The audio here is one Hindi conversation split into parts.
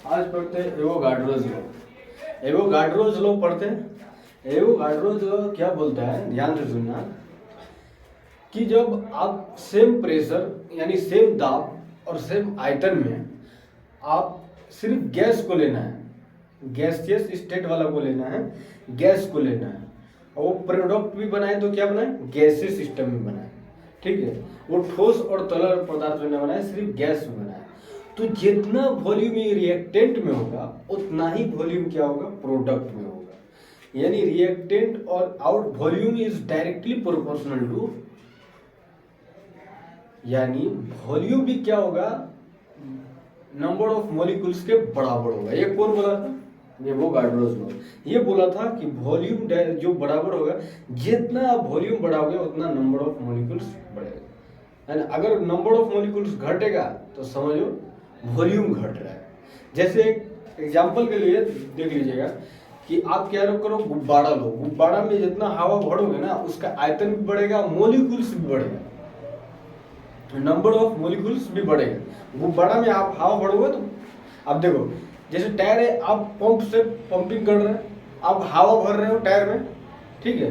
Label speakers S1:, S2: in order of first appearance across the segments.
S1: आज पढ़ते हैं एवोगाड्रोज लॉ। एवोगाड्रोज लॉ पढ़ते हैं। एवोगाड्रोज लॉ क्या बोलता है, ध्यान से सुनना, कि जब आप सेम प्रेशर यानी सेम दाब और सेम आयतन में आप सिर्फ गैस को लेना है, गैसियस स्टेट वाला को लेना है, गैस को लेना है, और वो प्रोडक्ट भी बनाए तो क्या बनाए, गैसियस सिस्टम में बनाए, ठीक है। वो ठोस और तरल पदार्थ में न बनाए, सिर्फ गैस में बनाए, तो जितना वॉल्यूम ये रिएक्टेंट में होगा उतना ही वॉल्यूम क्या होगा, प्रोडक्ट में होगा। यानी रिएक्टेंट और out volume is directly proportional to, यानी वॉल्यूम भी क्या होगा, नंबर ऑफ मॉलिक्यूल्स के बराबर होगा। ये कौन बोला था, ये वो गाड्रोज लॉ ये बोला था कि वॉल्यूम जो बराबर होगा, जितना आप वॉल्यूम बढ़ाओगे उतना नंबर ऑफ मॉलिक्यूल्स बढ़ेगा। यानी अगर नंबर ऑफ मॉलिक्यूल्स घटेगा तो समझो वॉल्यूम घट रहा है। जैसे एक एग्जांपल के लिए देख लीजिएगा कि आप क्या करो, गुब्बारा लो, गुब्बारा में जितना हवा भरोगे ना उसका आयतन भी बढ़ेगा, मॉलिक्यूल्स भी बढ़ेगा, नंबर ऑफ मॉलिक्यूल्स भी बढ़ेगा। गुब्बारा में आप हवा भरोगे तो अब देखो, जैसे टायर है, आप पंप से पंपिंग कर रहे हैं, आप हवा भर रहे हो टायर में, ठीक है।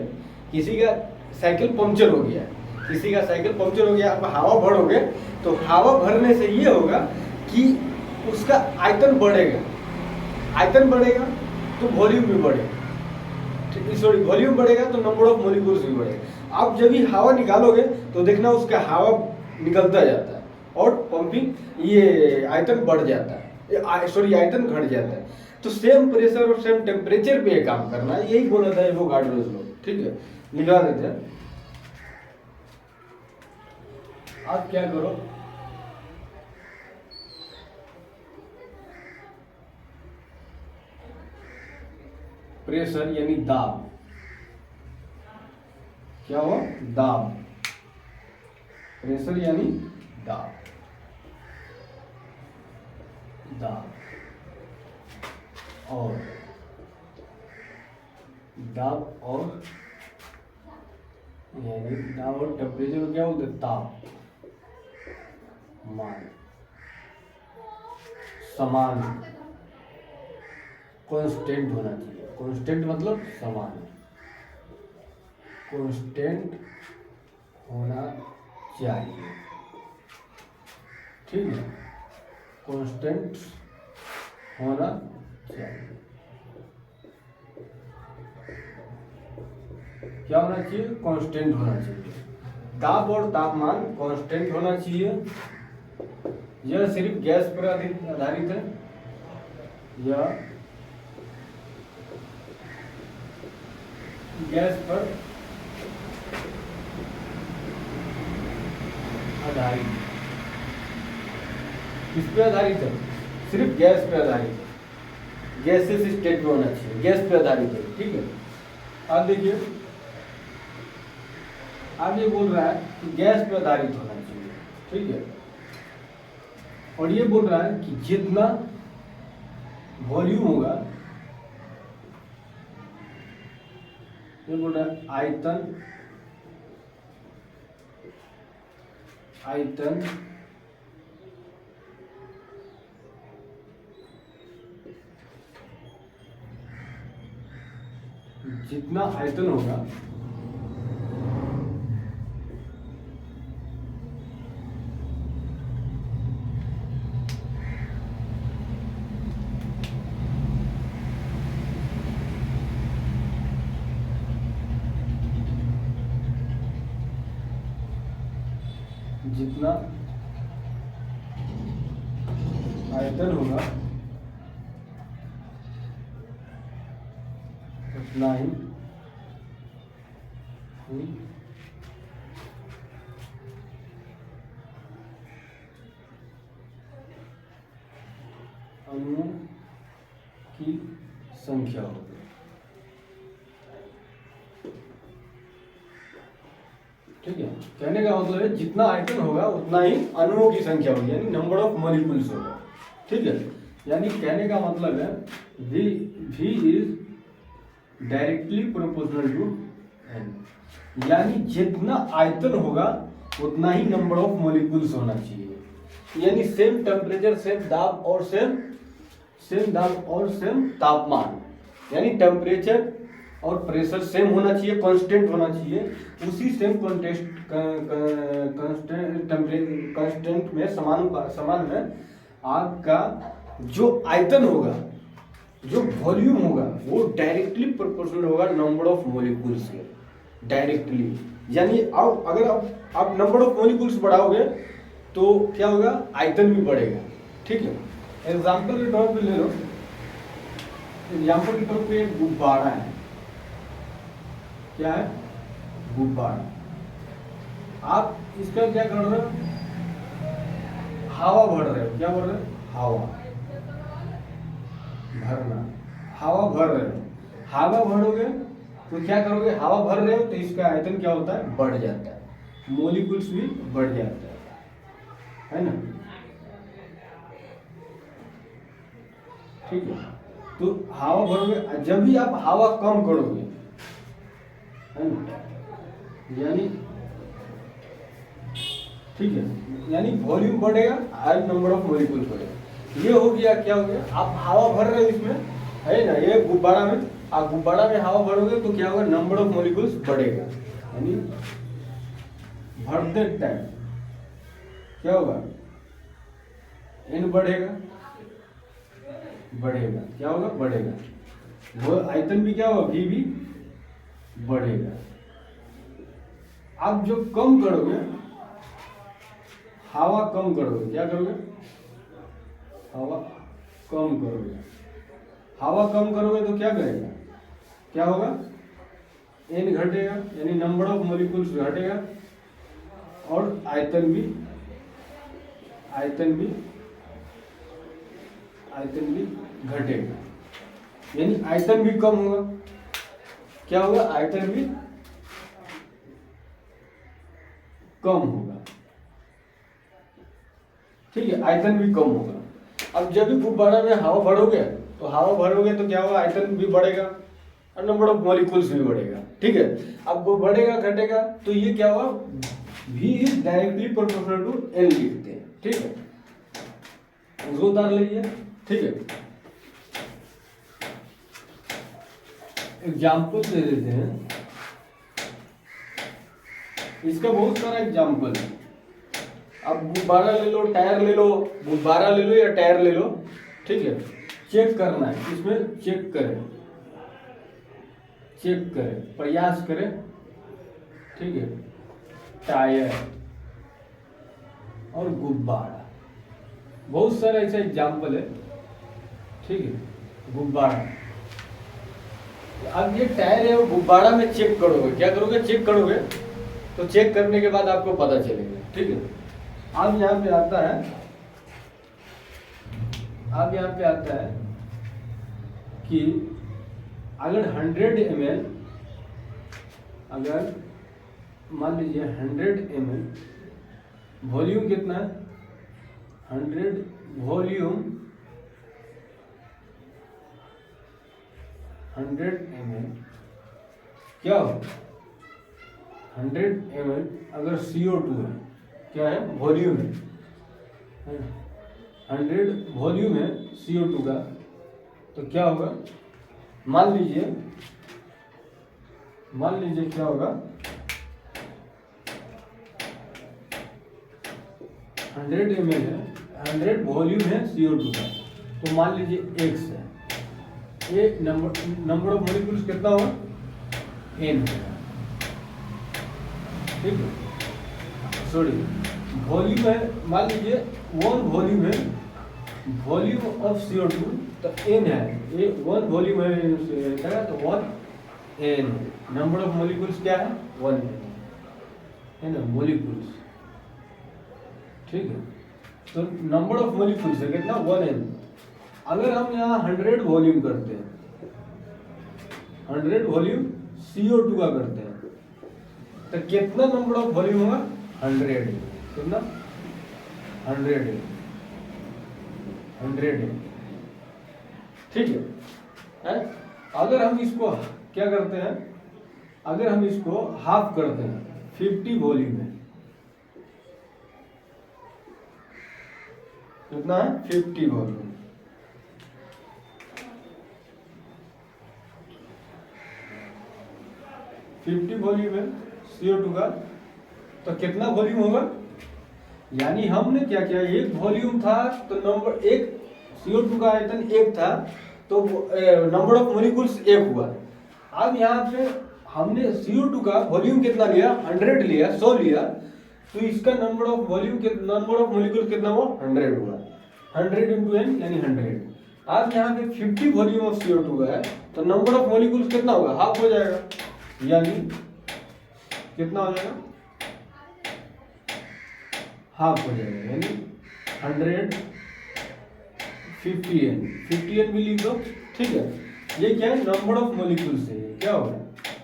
S1: किसी का साइकिल पंक्चर हो गया, किसी का साइकिल पंक्चर हो गया, आप हवा भरोगे तो हवा भरने से ये होगा कि उसका आयतन बढ़ेगा, आयतन बढ़ेगा तो वॉल्यूम भी बढ़ेगा, सॉरी वॉल्यूम बढ़ेगा तो नंबर ऑफ मॉलिक्यूल्स भी बढ़ेगा। आप जब भी हवा निकालोगे तो देखना उसका हवा निकलता जाता है और पंपिंग ये आयतन बढ़ जाता है, सॉरी आयतन घट जाता है। तो सेम प्रेशर और सेम टेम्परेचर पे काम करना है, यही बोला था एवोगाड्रोज लॉ, ठीक है। लिखा देते हैं। आप क्या करो, प्रेशर यानी दाब, क्या हो, दाब, प्रेशर यानी दाब, दाब और दाब और यानी दाब और टेम्परेचर को क्या बोलते हैं, ताप मान समान कांस्टेंट होना चाहिए। कांस्टेंट मतलब समान, कांस्टेंट होना चाहिए, ठीक है, कांस्टेंट होना चाहिए। क्या होना चाहिए, कांस्टेंट होना चाहिए। दाब और तापमान कांस्टेंट होना चाहिए। यह सिर्फ गैस पर आधारित है, यह गैस पर आधारित, किस पे आधारित है, सिर्फ गैस पे आधारित है, गैसेस स्टेट में होना चाहिए, गैस पे आधारित है, ठीक है। अब देखिए, अब ये बोल रहा है कि गैस पे आधारित होना चाहिए, ठीक है। और ये बोल रहा है कि जितना वॉल्यूम होगा, ये बोल रहा है आयतन, आयतन जितना आयतन होगा जितना आयतन होगा उतना ही अणुओं की संख्या होगी, ठीक है। कहने का मतलब है जितना आयतन होगा उतना ही अणुओं की संख्या होगी, यानी नंबर ऑफ मॉलिक्यूल्स होगा, ठीक है। यानी कहने का मतलब है V is directly proportional to N, यानी जितना आयतन होगा उतना ही नंबर ऑफ मॉलिक्यूल्स होना चाहिए। यानी सेम टेम्परेचर, सेम दाब और सेम सेम दाब और सेम तापमान, यानी टेम्परेचर और प्रेशर सेम होना चाहिए, कांस्टेंट होना चाहिए। उसी सेम कांस्टेंट में समान में आग का जो आयतन होगा, जो वॉल्यूम होगा, वो डायरेक्टली प्रोपोर्शनल होगा नंबर ऑफ मॉलिक्यूल्स के, डायरेक्टली। यानी अब अगर आप नंबर ऑफ मॉलिक्यूल्स बढ़ाओगे तो क्या होगा, आयतन भी बढ़ेगा। ठीक है, एग्जाम्पल के तौर पे ले लो, एग्जाम्पल के तौर पे गुब्बारा है। क्या है? गुब्बारा। आप इसका क्या कर रहे हो, हवा भर रहे हो। क्या भर रहे हो? हवा भरना, हवा भर रहे हो। हवा भरोगे तो क्या करोगे, हवा भर रहे हो तो इसका आयतन क्या होता है, बढ़ जाता है, मॉलिक्यूल्स भी बढ़ जाता है ना। ठीक है, तो हवा भरोगे, जब भी आप हवा कम करोगे, है ना, यानी ठीक है, यानी वॉल्यूम बढ़ेगा और नंबर ऑफ मॉलिक्यूल्स बढ़ेगा। ये हो गया, क्या हो गया, आप हवा भर रहे हो इसमें, है ना, ये गुब्बारा में, आप गुब्बारा में हवा भरोगे तो क्या होगा, नंबर ऑफ मॉलिक्यूल्स बढ़ेगा, यानी भरते टाइम क्या होगा, एन बढ़ेगा, क्या होगा, बढ़ेगा। वो आयतन भी क्या होगा, भी बढ़ेगा। आप जो कम करोगे, हवा कम करोगे, क्या करोगे, हवा कम करोगे, हवा कम करोगे तो क्या करेगा, क्या होगा, एन घटेगा, यानी नंबर ऑफ मॉलिक्यूल्स घटेगा, और आयतन भी घटेगा, यानी आयतन भी कम होगा। क्या होगा, आयतन भी कम होगा। ठीक है, आयतन भी कम होगा। अब जब भी गुब्बारा में हवा भरोगे तो क्या होगा, आयतन भी बढ़ेगा और नंबर ऑफ मॉलिक्यूल्स भी बढ़ेगा। ठीक है, अब वो बढ़ेगा घटेगा तो ये क्या होगा, V is directly proportional to N लिखते हैं। ठीक है, उसको उतार लीजिए। ठीक है, एग्जाम्पल दे देते हैं, इसका बहुत सारा एग्जाम्पल है। अब गुब्बारा ले लो, टायर ले लो, गुब्बारा ले लो या टायर ले लो। ठीक है, चेक करना है, इसमें चेक करें, प्रयास करें। ठीक है, टायर और गुब्बारा, बहुत सारा ऐसा एग्जाम्पल है। ठीक है, गुब्बारा, अब ये टायर है और गुब्बारा में चेक करोगे, क्या करोगे, चेक करोगे तो चेक करने के बाद आपको पता चलेगा। ठीक है, अब यहाँ पे आता है कि अगर 100 ml, अगर मान लीजिए 100 ml वॉल्यूम कितना है, 100 वॉल्यूम 100 ml क्या हो, 100 ml अगर CO2 है, क्या है, वॉल्यूम है ना, 100 वॉल्यूम है CO2 का, तो क्या होगा, मान लीजिए क्या होगा, 100 ml है, 100 वॉल्यूम है CO2 का, तो मान लीजिए X है, ये नंबर ऑफ मॉलिक्यूल्स कितना होगा, N होगा। ठीक है, सॉरी, वॉल्यूम है, मान लीजिए 1 वॉल्यूम है, वॉल्यूम ऑफ CO2 तो N है, ये 1 वॉल्यूम है तो 1 N, नंबर ऑफ मॉलिक्यूल्स क्या है, 1 है ना, मॉलिक्यूल्स। ठीक है, तो नंबर ऑफ मॉलिक्यूल्स है कितना, 1N। अगर हम यहाँ 100 वॉल्यूम करते हैं, 100 वॉल्यूम CO2 का करते हैं, तो कितना नंबर ऑफ वॉल्यूम होगा, 100, कितना, 100 है। ठीक है, अगर हम इसको क्या करते हैं, अगर हम इसको हाफ करते हैं, 50 वॉल्यूम है, कितना है, 50 वॉल्यूम, 50 वॉल्यूम है CO2 का, तो कितना वॉल्यूम होगा, यानी हमने क्या किया, एक वॉल्यूम था तो नंबर एक CO2 का आयतन एक था तो नंबर ऑफ मॉलिक्यूल्स एक हुआ। अब यहाँ पे हमने CO2 का वॉल्यूम कितना लिया, 100 लिया, 100 लिया, तो इसका नंबर ऑफ मॉलिक्यूल कितना हुआ, 100 हुआ। 100 इंटू n यानी 100। अब यहाँ पे 50 वॉल्यूम ऑफ CO2 का है तो नंबर ऑफ मॉलिक्यूल्स कितना होगा, हाफ हो जाएगा, यानी कितना हो जाएगा, हाफ हो जाएगा, यानी 100 50n भी लिख दो, ठीक है। ये क्या है, नंबर ऑफ मॉलिक्यूल्स है, क्या होगा,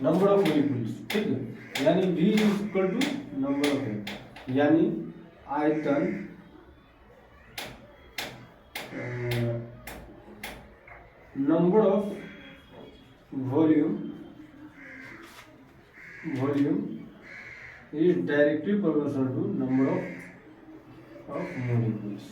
S1: नंबर ऑफ मॉलिक्यूल्स, ठीक है, यानी V equal to number of n, यानी आयतन number of volume is directly proportional to number of molecules,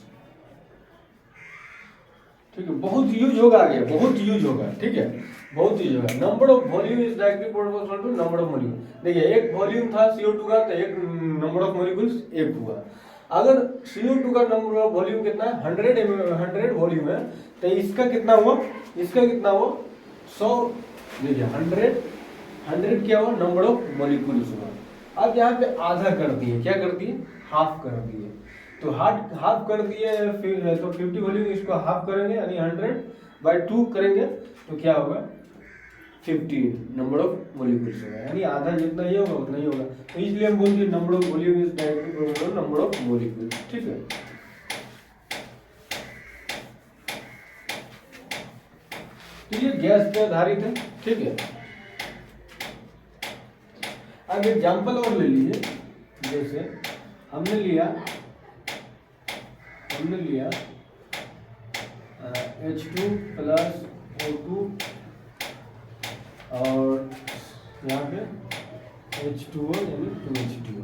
S1: ठीक है। बहुत यूज होगा आगे, बहुत यूज होगा, ठीक है, बहुत यूज होगा। Number of volume is directly proportional to number of molecule. देखिए एक वॉल्यूम था CO2 का तो एक नंबर ऑफ मॉलिक्यूल्स एक हुआ। अगर CO2 का नंबर ऑफ वॉल्यूम कितना है, 100 वॉल्यूम है, तो इसका कितना हुआ, 100। देखिए 100 क्या हुआ, नंबर ऑफ मॉलिक्यूल्स हुआ। अब यहाँ पे आधा कर दिए, क्या कर दिए, हाफ कर दिए, तो हाफ कर दिए, फिर तो 50 वॉल्यूम इसको हाफ करेंगे यानी 100/2 करेंगे तो क्या होगा, 50 नंबर ऑफ मॉलिक्यूल्स होगा, यानी आधा जितना ही होगा उतना ही होगा। तो इसलिए हम बोलते हैं number of volume is directly proportional number of molecules, ठीक है। तो ये गैस पे आधारित है, ठीक है। अब एग्जाम्पल और ले लीजिए, जैसे हमने लिया H2 प्लस O2 और यहाँ पे H2O यानी 2H2O।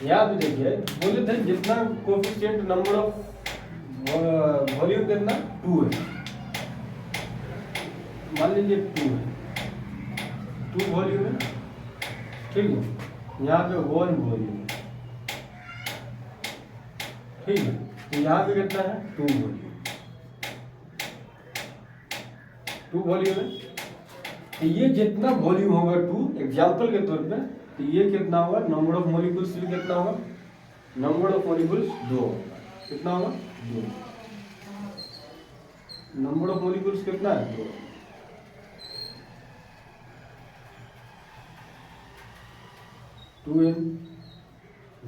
S1: यहाँ पे देखिए बोले थे जितना कोफिशिएंट नंबर ऑफ वॉल्यूम कितना 2 है, मान लीजिए 2 है, 2 वॉल्यूम है, ठीक है। यहाँ पे 1 वॉल्यूम है, ठीक है। तो यहाँ पे कितना है, 2 वॉल्यूम है। तो ये जितना वॉल्यूम होगा 2, एग्जाम्पल के तौर पे, तो ये कितना होगा, नंबर ऑफ मॉलिक्यूल्स भी कितना होगा, नंबर ऑफ मॉलिक्यूल्स 2 होगा, कितना होगा 2, नंबर ऑफ मॉलिक्यूल्स कितना है 2, 2n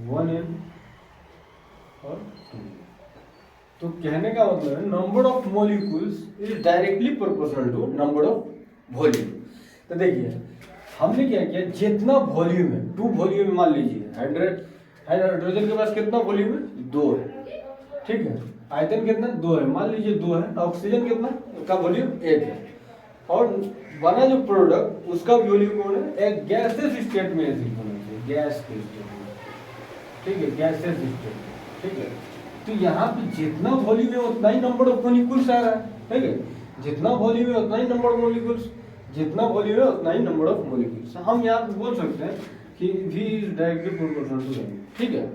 S1: 1n और 2। तो कहने का मतलब है number of molecules is directly proportional to number of volume. तो देखिए हमने क्या किया, जितना वॉल्यूम है 2 वॉल्यूम, मान लीजिए हाइड्रोजन के पास कितना वॉल्यूम है, 2 है, ठीक है। आयतन कितना 2 है, मान लीजिए 2 है। ऑक्सीजन कितना का वॉल्यूम 1 है, और बना जो प्रोडक्ट उसका वॉल्यूम कौन है, एक गैसेस स्टेट में होना चाहिए, गैस के स्टेट में, ठीक है, गैसेस स्टेट, ठीक है। तो यहाँ पे जितना वॉल्यूम है उतना ही नंबर ऑफ मॉलिक्यूल्स आ रहा है, ठीक है। जितना वॉल्यूम है उतना ही नंबर ऑफ मॉलिक्यूल्स, जितना वॉल्यूम है उतना ही नंबर ऑफ मॉलिक्यूल्स। हम यहाँ पे बोल सकते हैं कि V is directly proportional to, ठीक है।